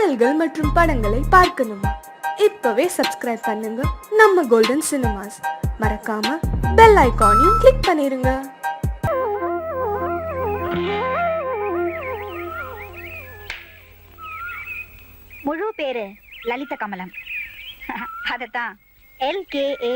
பாடல்கள் மற்றும் படங்களை பார்க்கணுமா? இப்பவே சப்ஸ்கிரைப் பண்ணுங்க நம்ம கோல்டன் சினிமாஸ். மறக்காம பெல் ஐகானையும் கிளிக் பண்ணிருங்க. முழு பேரு லலித கமலம். அதத்தான் LKA.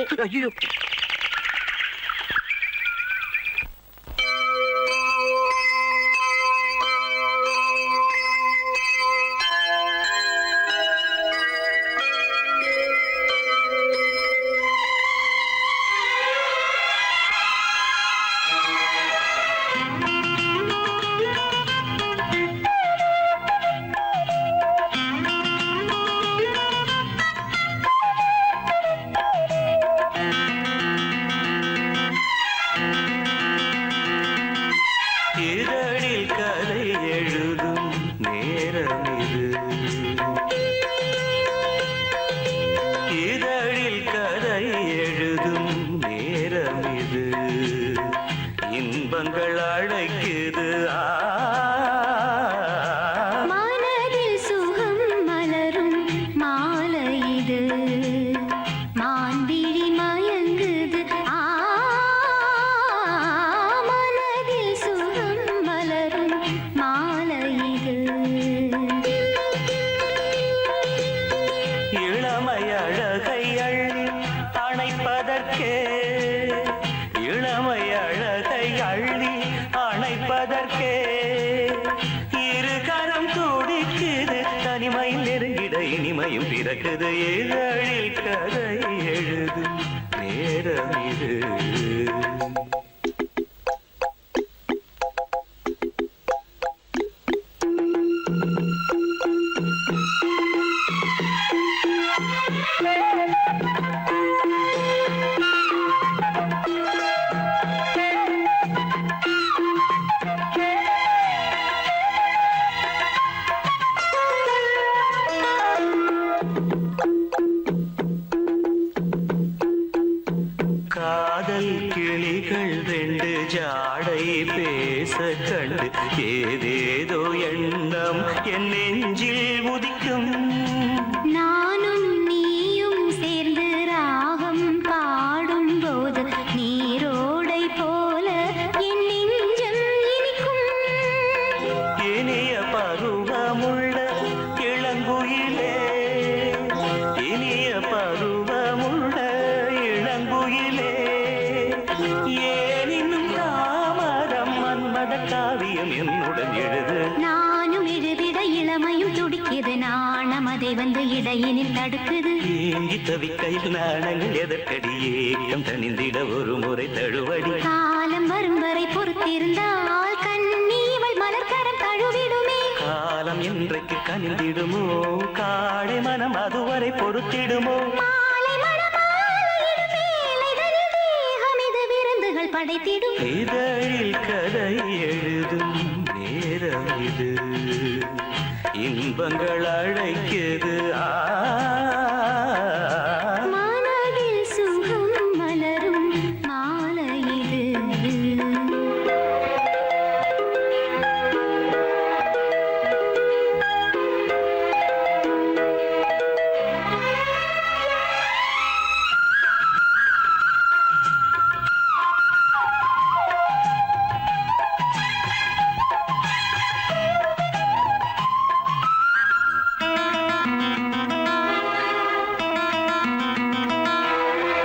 இதழில் கதை எழுதும் நேரம் இது, இதழில் கதை எழுதும் நேரம் இது, இன்பங்கள் அழைக்குது. மனதில் சுகம் மலரும் மாலை இது, மான்விழி மயங்குது. மனதில் சுகம் மலரும் மாலை இது. இளமை அழகை அள்ளி அணைப்பதற்கே, இளமை அழகை அள்ளி அணைப்பதற்கே இரு கரம் துடிக்குது. தனிமையில் நெருங்கிட இனிமையும் பிறக்குது. இதழில் கதை எழுதும் நேரம் இது. காதல் கிளிகள் ரெண்டு ஜாடை பேச கண்டு ஏதேதோ எண்ணம் என் நெஞ்சில் உதிக்கும். நானும் நீயும் சேர்ந்து ராகம் பாடும் போது நீரோடை போல என் நெஞ்சம் இனிக்கும். இனிய பருவமுள்ள இளங்குயிலே, இனிய பருவமுள்ள இளங்குயிலே, ஏனினும் தாமரம் மன்மத காவியம் என்னுடன் எழுது. நானும் எழுதிட இளமையும் துடிக்குது, நாணம் அதை வந்து இடையினில் தடுக்குது. ஏங்கி தவிக்கையில் நாணங்கள் எதற்கடி, ஏக்கம் தணிந்திட ஒரு முறை தழுவடி. காலம் வரும் வரை பொறுத்திருந்தால் கண்ணீவள் மலர்கரம் தழுவிடுமே. காலம் என்றைக்கு கனிந்திடுமோ, காடை மனம் அதுவரை பொறுத்திடுமோ. மாலை மணமாலையிடும் வேளைகளில் தேகம் இது விருந்துகள் படைத்திடும். இதழில் கதை எழுதும் நேரம் இது, இன்பங்கள் அழைக்குது. மனதில் சுகம் மலரும் மாலை இது.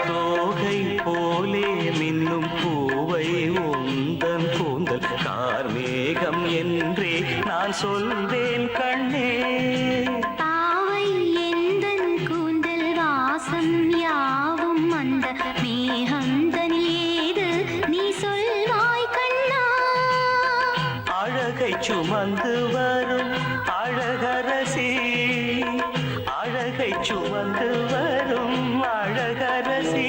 தோகை போலே மின்னும் பூவை உந்தன் கூந்தல் கார்மேகம் என்றே நான் சொல்வேன் கண்ணே. பாவை எந்தன் கூந்தல் வாசம் யாவும் அந்த மேகந்தனில் ஏது நீ சொல்வாய் கண்ணா. அழகை சுமந்து வரும் அழகரசி, அழகை சுமந்து வரும் அழகரசி,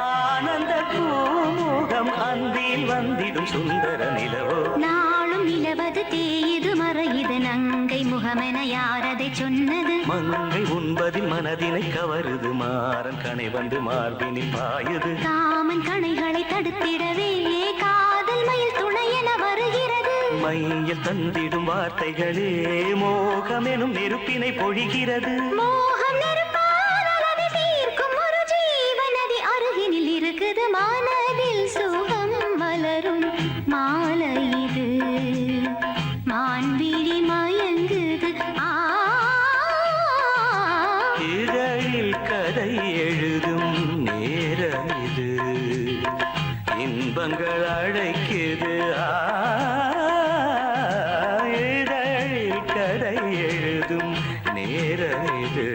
ஆனந்த பூமுகம் அந்தில் வந்திடும் சுந்தர நிலவோ. நாளும் நிலவது தேயுது மறையுது, நங்கை முகமென யாரதை சொன்னது. மங்கை உண்பதில் மனதினை கவருது, மாறன் கணை வந்து மார்பினில் பாயுது. காமன் கணைகளை தடுத்திடவே காதல் மயில் துணையென வருகிறது. மையில் தந்திடும் வார்த்தைகளே மோகமெனும் நெருப்பினை பொழிகிறது. மோகம் நெருப்பானதை தீர்க்கும் ஒரு ஜீவநதி அருகினில் இருக்குது. மனதில் சுகம் மலரும் மாலை இது. மான்விழி மயங்குது. இதழில் கதை எழுதும் நேரம் இது. இன்பங்கள் அழைக்குது. இதழில் கதை எழுதும் நேரம் இது.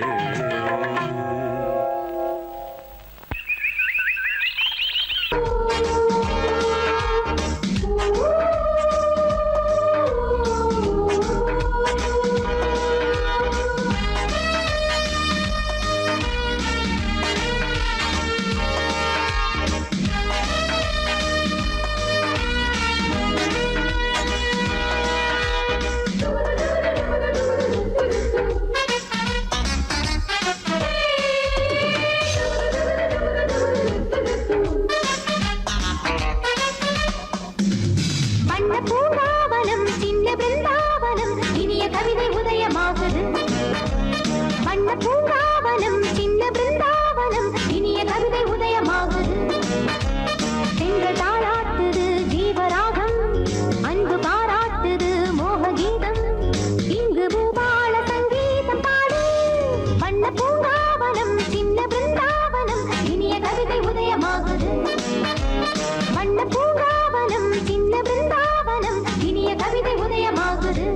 பூங்காவனம் சின்ன பிருந்தாவனம் இனிய கவிதை உதயமாகுது. வண்ண பூங்காவனம் சின்ன பிருந்தாவனம் இனிய கவிதை உதயமாகுது. பெண்கள் தாளாட்டுது ஜீவராகம், அன்பு பாராட்டுது மோககீதம். இங்கு பூபால சங்கீதம் பாடு. வண்ண பூங்காவனம் சின்ன பிருந்தாவனம் இனிய கவிதை உதயமாகுது. வண்ண பூங்காவனம் சின்ன பிருந்தாவனம் இனிய கவிதை உதயமாகுது.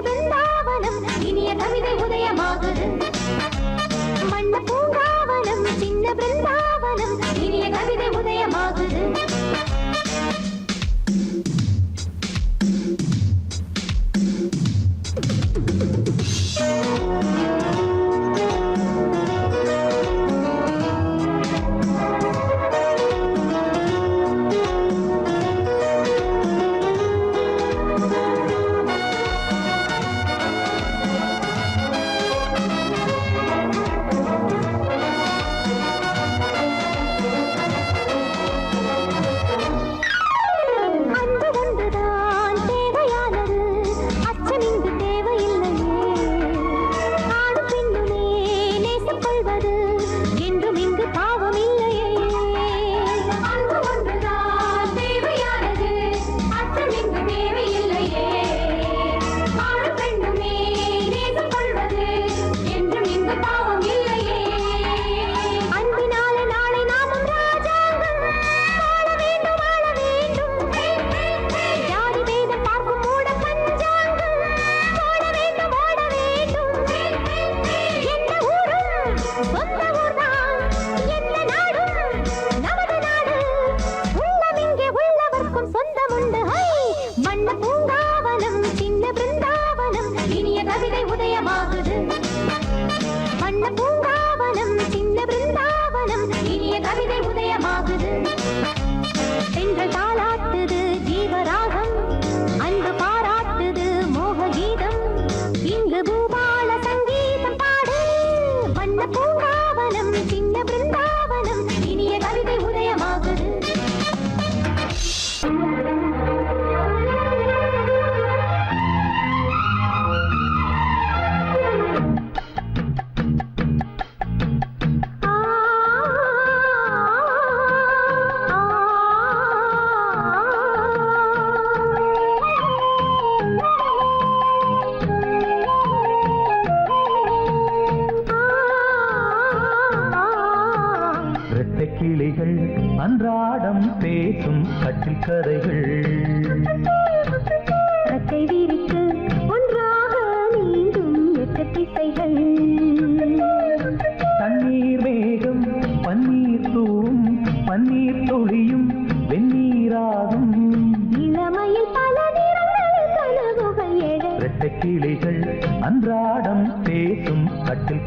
பிருந்தாவனம் இனிய கவிதை உதயமாகுது. உதயமாகுது. வண்ண பூங்காவனம் சின்ன பிருந்தாவனம் இனிய கவிதை உதயமாகுது. பெண்கள் தாளாட்டுது ஜீவராகம், அன்பு பாராட்டுது மோககீதம். இங்கு பூபால சங்கீதம் பாடு. வண்ண பூங்காவனம் சின்ன பிருந்தாவனம் இனிய கவிதை உதயமாகுது.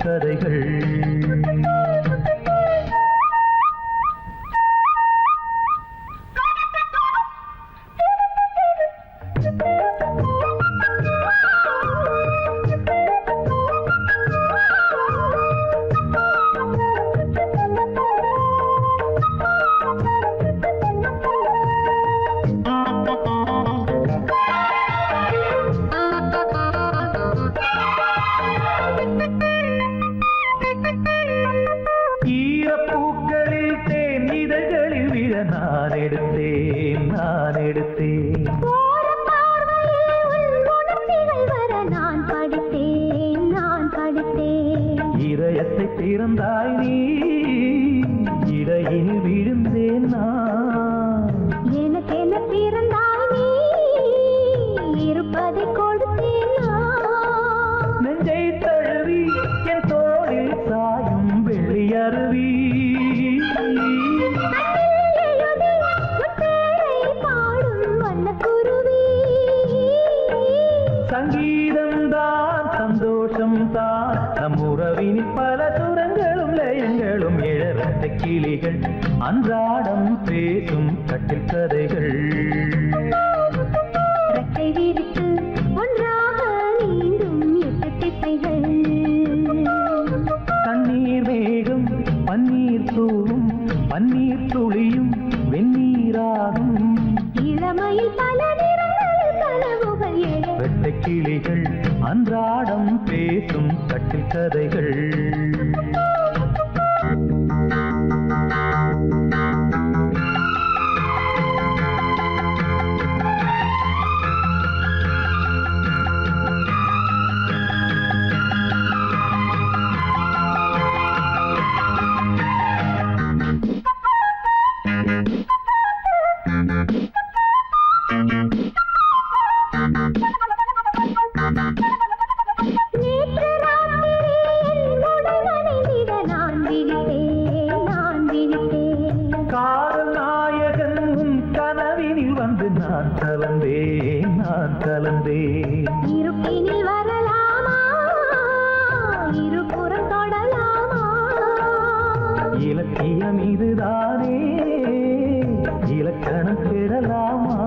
கதைகள். ஈரப்பூக்களில் தேன் இதழ்களில் விழ நான் எடுத்தேன் இதயத்தை திறந்தாய் நீ, இடையில் விழுந்தேன் நான். எனக்கென பிறந்தாய் நீ, இருப்பதை கொடுத்தேன் நான். நெஞ்சை தழுவி என் தோளில் சாயும் வெள்ளி அருவி. சங்கீதம்தான் சந்தோஷம்தான் நம் உறவினில் பல சுரங்களும் லயங்களும் இழந்த கிளிகள் அன்றாடம் பேசும் கட்டில் கதைகள். ரெக்கை விரித்து ஒன்றாக நீந்தும் 8 திசைகள். தண்ணீர் மேகம் பன்னீர் தூவும் பன்னீர் துளியும் வெந்நீராகும். இளமையில் பல நிறங்கள் கனவுகள் எழ. வெட்டை கிளிகள் அன்றாடம் பேசும் கட்டில் கதைகள். நேற்று ராத்திரி என்னுடன் நனைந்திட நான் விழித்தேன். காதல் நாயகன் உன் கனவினில் வந்து நான் கலந்தேன். இருப்பினில் வரலாமா, இருபுறம் தொடலாமா? இலக்கியம் இதுதானே, இலக்கணம் பெறலாமா?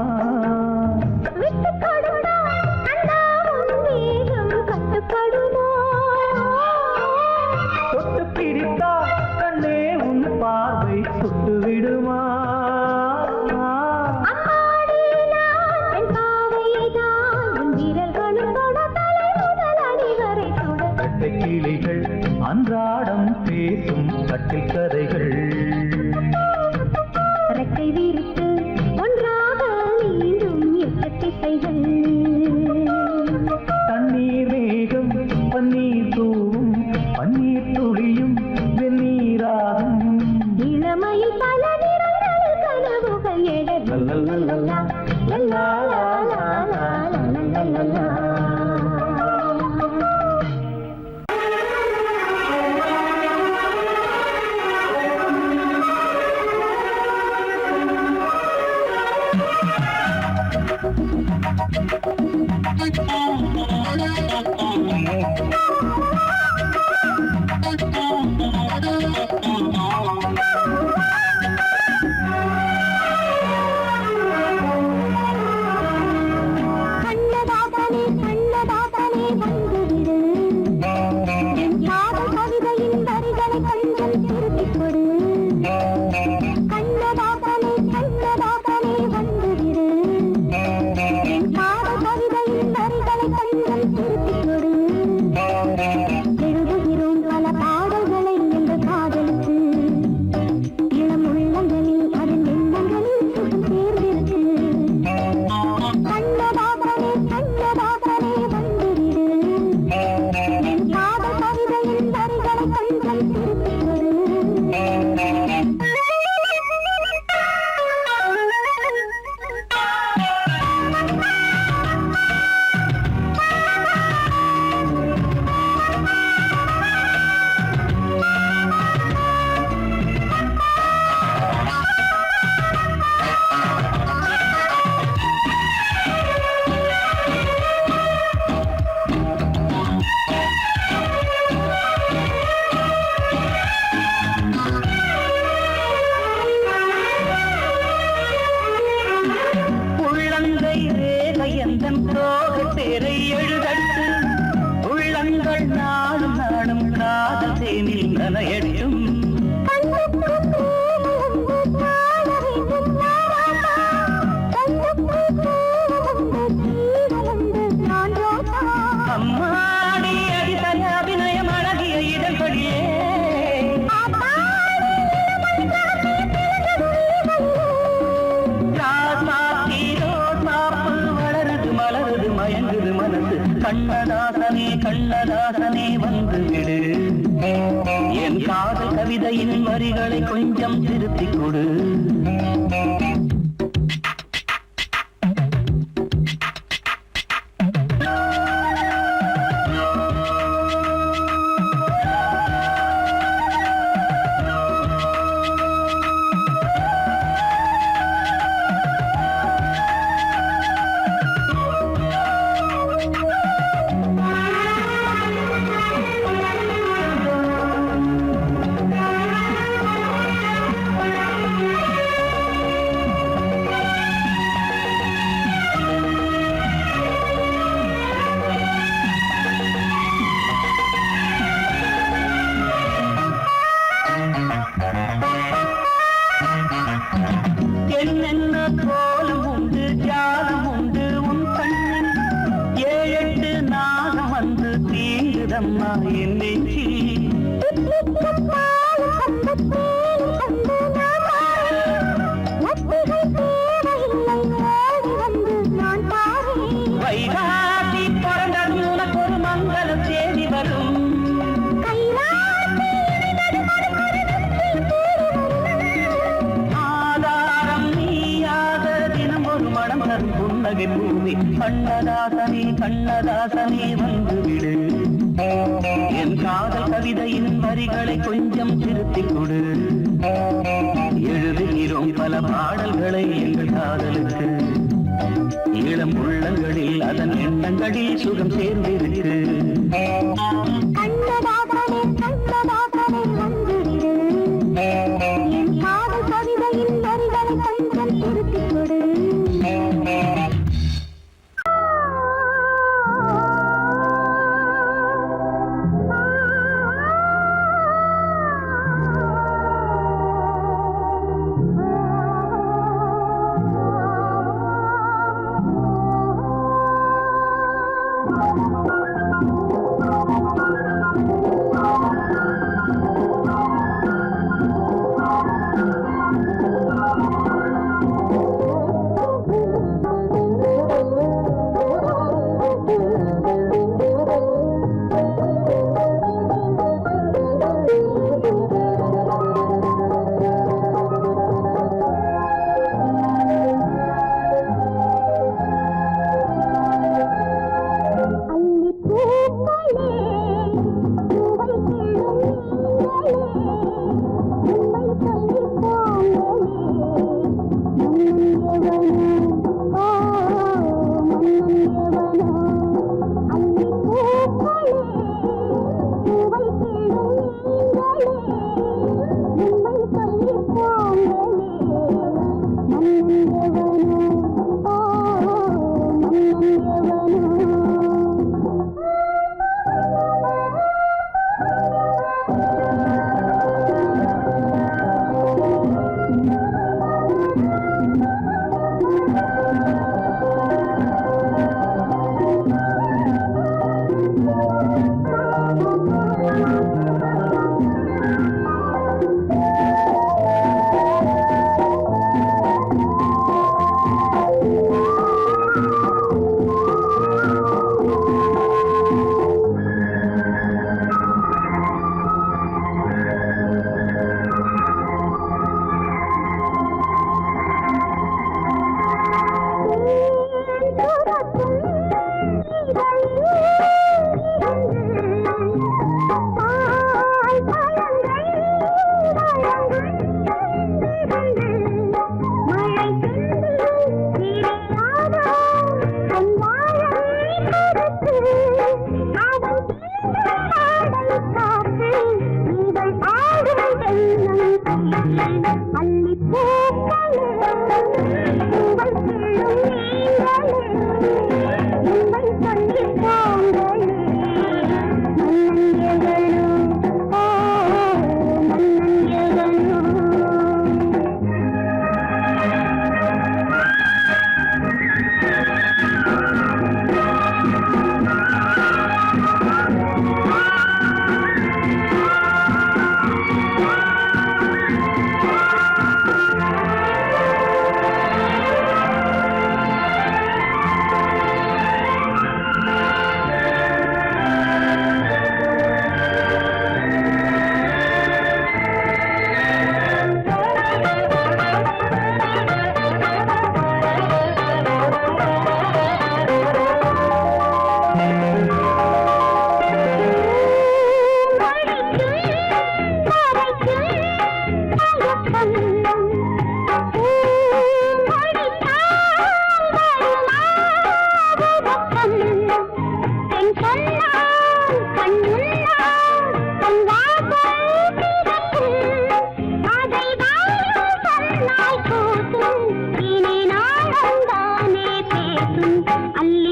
விட்டு கொடுத்தால் அண்ணா உன் வேகம் கட்டுப்படுமோ? தொட்டு பிடித்தால் கண்ணே உன் பார்வை சுட்டு விடுமா? அம்மாடி நான் பெண் பாவைதான், உன் விரல்களும் தொட தலை முதல் அடி வரை சுட. வெட்டை கிளிகள் அன்றாடம் பேசும் கட்டில் கதைகள். ரெக்கை விரித்து ஒன்றாக நீந்தும் 8 திசைகள். தண்ணீர் மேகம் பன்னீர் தூவும் பன்னீர் துளியும் வெந்நீராகும். இளமையில் பல நிறங்கள் கனவுகள் எழ. லல்லல்லல்லா, லல்லல்லல்லா. எந்தன் தோகை பேரை எழுதட்டு உள்ளங்கள் நாளும் நாளும் காதல் தேனில் நனையட்டும் அம்மாடி அடித்தன அபிநயம் அழகிய இதழ்படியே வளருது மலருது மயங்குது மனசு கண்ணதாசனே கண்ணதாசனே வந்து விடு என் காதல் கவிதையின் வரிகளை கொஞ்சம் திருத்திக் கொடு என்னென்ன கோலம் உண்டு ஜாலம் உண்டு உன் கண்ணில் 7-8 நாகம் வந்து தீங்குதம்மா என் நெஞ்சில் வைகாசி பிறந்தது உனக்கு ஒரு மங்களம் தேடி வரும் புன்னகை பூமி கண்ணதாசனே கண்ணதாசனே வந்து விடு என் காதல் கவிதையின் வரிகளை கொஞ்சம் திருத்திக் கொடு எழுதுகிறோம் பல பாடல்களை எங்கள் காதலுக்கு இளம் உள்ளங்களில் அதன் எண்ணங்களில் சுகம் சேர்ந்திருக்கு கண்ணதாசனே கண்ணதாசனே வந்து விடு என் காதல் கவிதையின் வரிகளை கொஞ்சம் திருத்திக் கொடு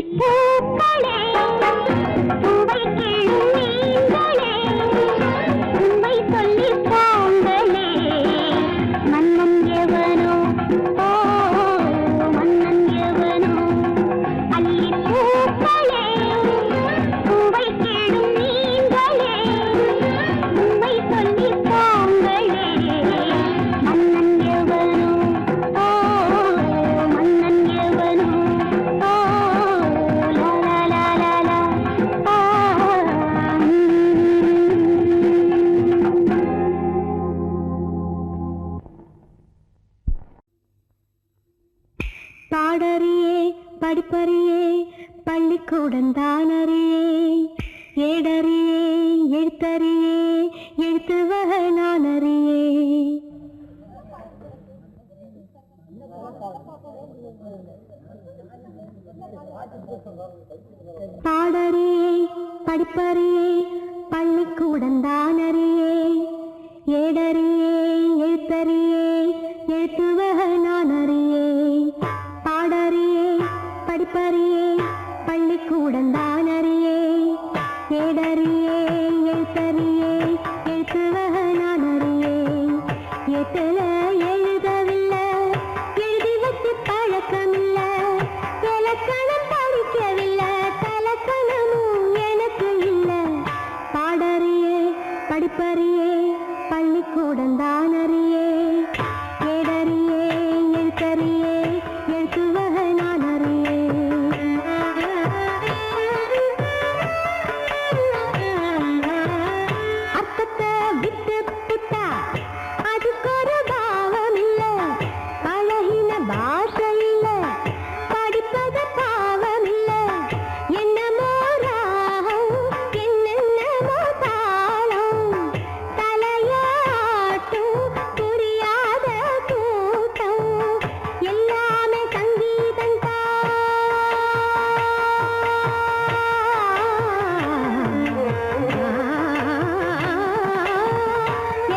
பூக்களே பூவை கிள்ளும் நீங்களே உண்மை சொல்லி போங்களே மன்னன் எவனோ ஓ மன்னன் எவனோ அள்ளி பூக்களே பூவை கிள்ளும் நீங்களே உண்மை சொல்லி போங்களே மன்னன் எவனோ ஓ மன்னன் எவனோ ஓ லா லா லா லா லா பாடறியே படிப்பறியே பள்ளிக்கூடம் தானறியே ஏடறியே எழுத்தறியே எழுத்துவக நான் அறியே பாடறியே படிப்பறியே பள்ளிக்கூடம் தானறியே ஏடறியே எழுத்தறியே எழுத்துவக நான் அறியே பாடறியே படிப்பறியே பள்ளிக்கூடம் தானறியே ஏடறியே எழுத்தறியே எழுத்துவக நான் அறியே எட்டுல எழுதவில்லை எழுதி வச்சு பழக்கமில்லை இலக்கணம் படிக்கவில்லை தலக்கணமும் எனக்கு இல்லை பாடறியே படிப்பறியே பள்ளிக்கூடம் தானறியே ஏடறியே எழுத்தறியே எழுத்துவக நான் அறியே அர்த்தத்தை விட்டு புட்டா அதுக்கு ஒரு பாவம் இல்லை பழகின பாஷையில படிப்பது பாவம் இல்லை என்னமோ ராகம் என்னென்னமோ தாளம் தலையாட்டும் புரியாத கூட்டம் எல்லாமே சங்கீதம்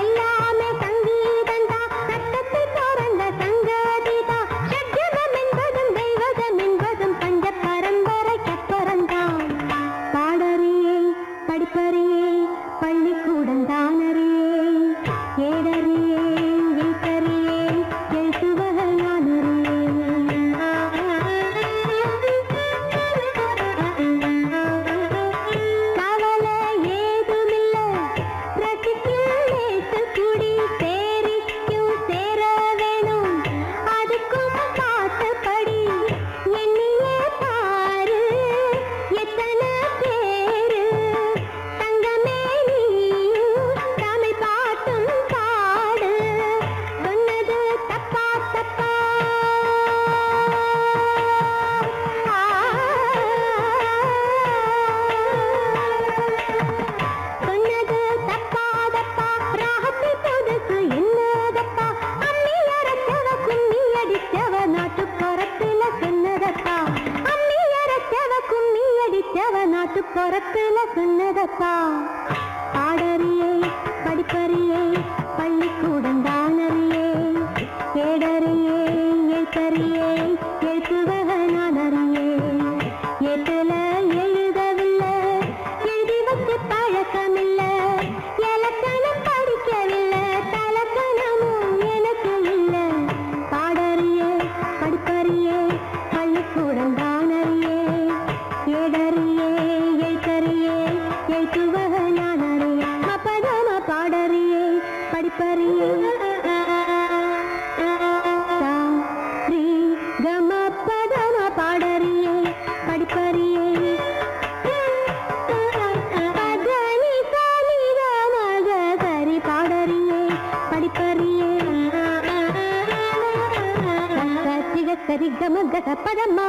எல்லாமே சங்கீதந்தா சட்டத்தை பிறந்த சங்கதிதா ஷட்ஜமம் என்பதும் தெய்வதம் என்பதும் பஞ்ச பரம்பரை கற்பரந்தான் பாடறியே படிப்பறியே பள்ளிக்கூடம் தானறியே ஏடறியே எழுத்தறியே எழுத்துவக நான் கவலை ஏதுமில்லை ரசிக்கும் நேசு குடி சேரிக்கும் சேர வேணும் அதுக்கும் பாட்டுப்படி எண்ணியே பாரு எத்தனை பேரு தங்கமே நீயும் தமிழ் பாட்டும் பாடு சொன்னது தப்பா தப்பா சொன்னது தப்பா தப்பா ராகத்தை புதுசு என்னதப்பா அம்மி அரைச்சவ கும்மி அடிச்சவ நாட்டுப்புறத்துல சொன்னதப்பா அம்மி அரைச்சவ கும்மி அடிச்சவ நாட்டுப்புறத்துல சொன்னதப்பா பாடறியே படிப்பறியே பள்ளிக்கூடம் தானறியே ஏடறியே எழுத்தறியே எழுத்துவக நான் அறியே எட்டுல எழுதவில்லை எழுதி வச்சு பழக்கமில்லை இலக்கணம் படிக்கவில்லை தலக்கணமும் எனக்கு இல்லை பாடறியே படிப்பறியே பள்ளிக்கூடம் தானறியே ஏடறியே எழுத்தறியே எழுத்துவக நான் அறியே மப்பதாம பாடறியே படிப்பறியே ரீ கம பதம பாடறியே படிப்பறியே பதனி சாமி மக சரி பாடறியே படிப்பறியே சிக சரி கம கச பதம்மா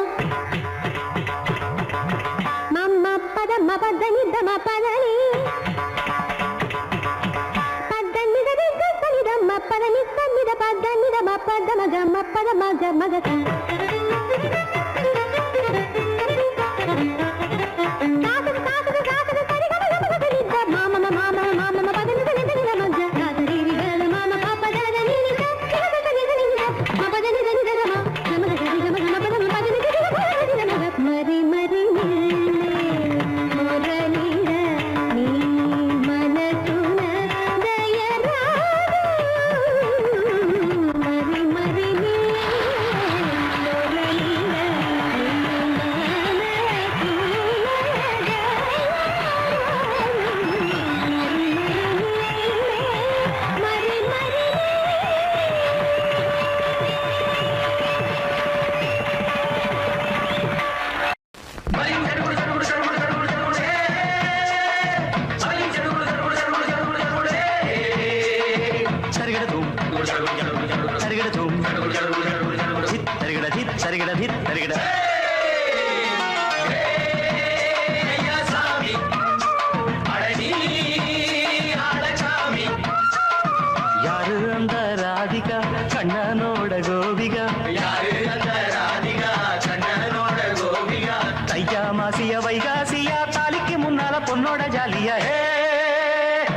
மம்ம பதம பதனி தம பதனி பதனி தரி சனி தம பதனி சனி த பதனி தம பதம கம பதம கம கச மரி மரி மாசிய வைகாசியா தாலிக்கு முன்னால பொண்ணோட ஜாலியா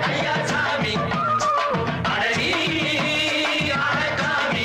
ஐயா சாமி அடடி ஆடகாமி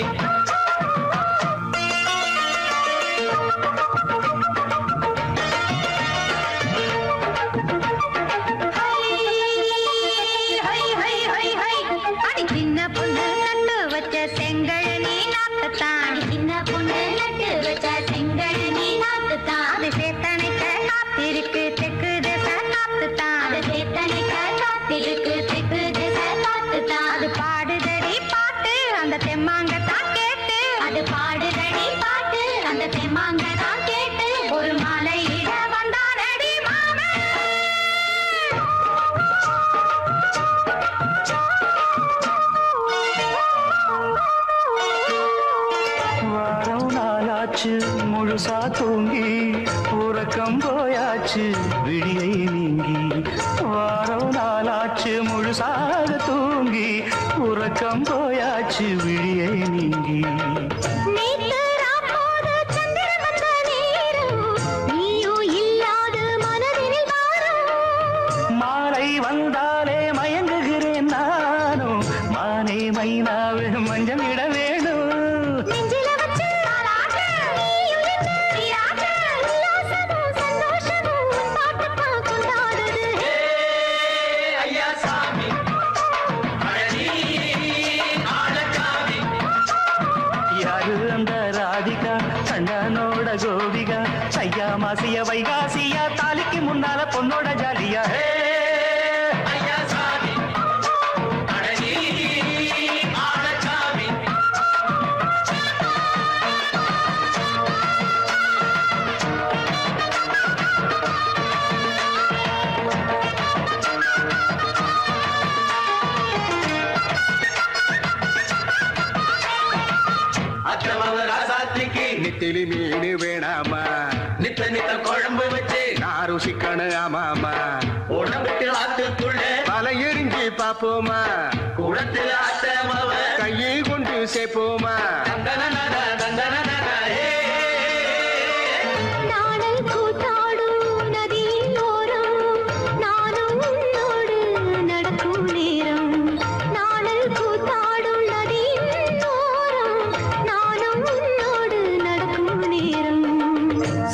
சின்ன பொண்ணு நட்டு வச்ச செங்கழனி நாட்டுத்தான் சின்ன பொண்ணு நட்டு வச்ச செங்கழனி நாட்டுத்தான் அது சேத்தனைக்க காத்திருக்கு தெற்கு திசை காத்துத்தான் அது சேத்தனைக்க காத்திருக்கு தெற்கு திசை காத்துத்தான் அது பாடுதடி பாட்டு அந்த தெம்மாங்கத்தான் கேட்டு அது பாடுதடி பாட்டு அந்த தெம்மாங்கத்தான் கேட்டு ஒரு மாலையிட வந்தானடி மாமன் வாரம் நாளாச்சு முழுசா தூங்கி உறக்கம் போயாச்சு விடியை நீங்கி வாரம் நாளாச்சு முழுசாக தூங்கி உறக்கம் போயாச்சு விடியை நீங்கி நேத்து ராப்போது சந்திரன் வந்த நேரம் நீயும் இல்லாது மனதினில் வாரம் மாலை வந்தாலே மயங்குகிறேன் நானும் மானை மைனாவே மஞ்சள் இட வேணும் நெஞ்சில வச்சு தாலாட்டு நீயும் என்ன நீராட்டு உல்லாசமும் சந்தோஷமும் உன் பாட்டுத்தான் கொண்டாடுது ஐயா சாமி யாரு அந்த ராதிகா கண்ணனோட கோபிகா ஐயா மாசிய வைகாசியா தாலிக்கு முன்னால பொண்ணோட ஜாலியா ஐயா சாமி அடனி ஆடசாமி அச்சமவ ராசாத்திக்கு நெத்திலி மீன் வேணாமா நித்த நித்த குழம்பு வச்சு நான் ருசிக்கணும் ஆமாமா உடம்புக்கு ஆத்துக்குள்ள பல எரிஞ்சு பாப்போமா குடத்துல அத்தமவ கையை கொண்டு சேர்ப்போமா தந்தனனன தந்தனனன நாடல் கூத்தாடும் நதியின் ஓரம் நானும் உன்னோடு நடக்கும் நேரம் நாடல் கூத்தாடும் நதியின் ஓரம் நானும் உன்னோடு நடக்கும் நேரம்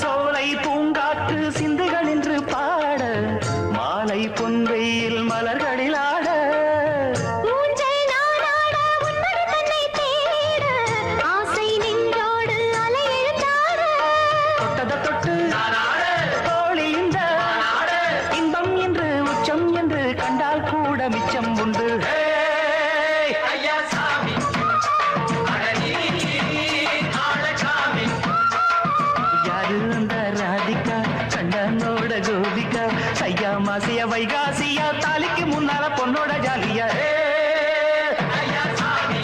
சோலை பூங்காற்று சிந்துகள் என்று பாட மாலை பொன்வெயில் மலர்களில் ஆட ஊஞ்சல் நாடாட உன்னடி தன்னை தேட ஆசை நின்றோடு அலையெழுந்தாட தொட்டத தொட்டு தோழி இந்த இன்பம் என்று உச்சம் என்று கண்டால் கூட மிச்சம் உண்டு ஐயா சாமி யாரு அந்த ராதிகா கண்ணனோட கோபிகா ஐயா மாசிய வைகாசியா தாலிக்கு முன்னால பொண்ணோட ஜாலியா ஐயா சாமி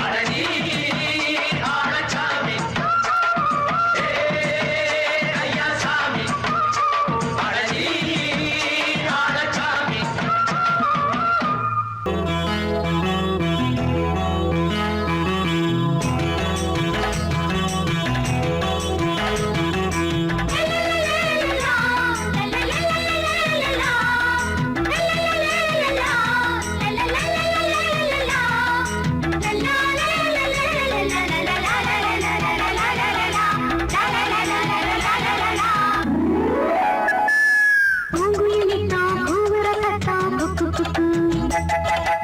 அடனி ஆடசாமி ஐயா சாமி அடனி ஆடசாமி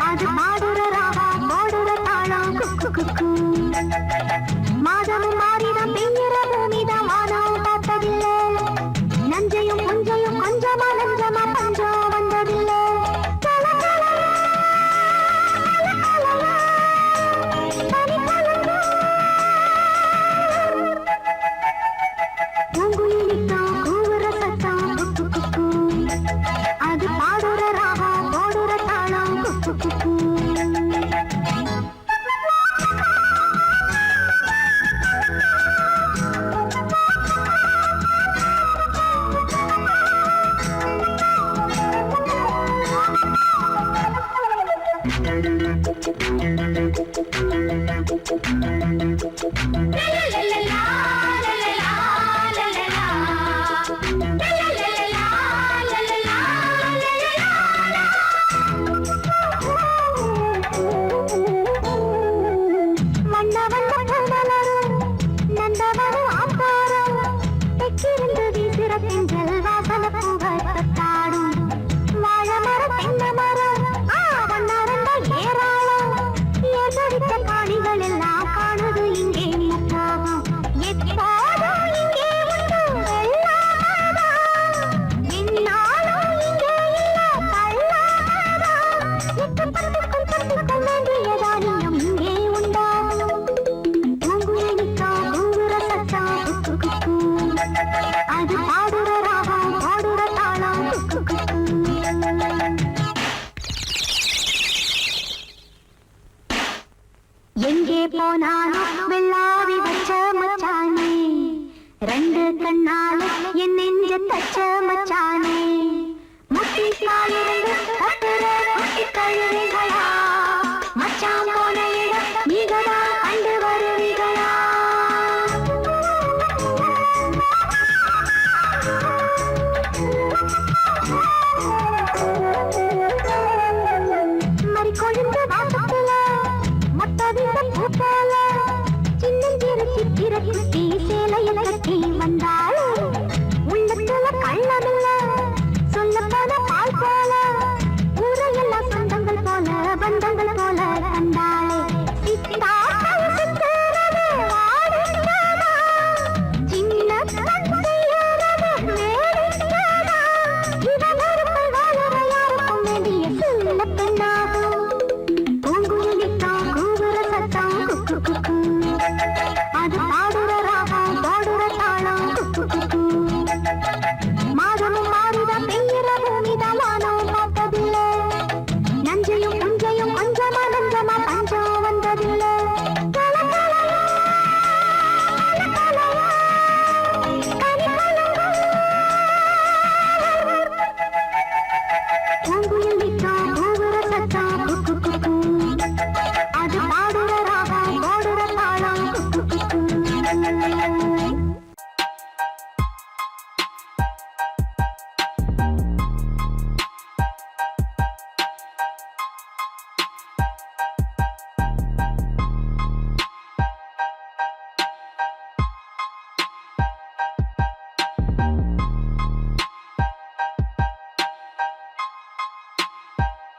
அது பாடுற ராகா பாடுற தாளம் குக்கு குக்கு மாதமும் மாறிடம் பெய்கிற பூமிதான் வானம் பார்த்ததில்லை நஞ்சையும் புஞ்சையும் கொஞ்சமா நஞ்சமா பஞ்சம் வந்ததில்லை பூங்குயிலித்தான் கூவுற சத்தம் குக்கு குக்கு அது பாடுற ராகா பாடுற தாளம் குக்கு குக்கு la la la la la la la அது பாடுற ராகம் பாடுற தாளம் குக்கு குக்கு. எங்கே போனாலும் வெள்ளாவி வச்ச மச்சானே, ரெண்டு கண்ணால என் நெஞ்ச தச்ச மச்சானே, முட்டி காலிர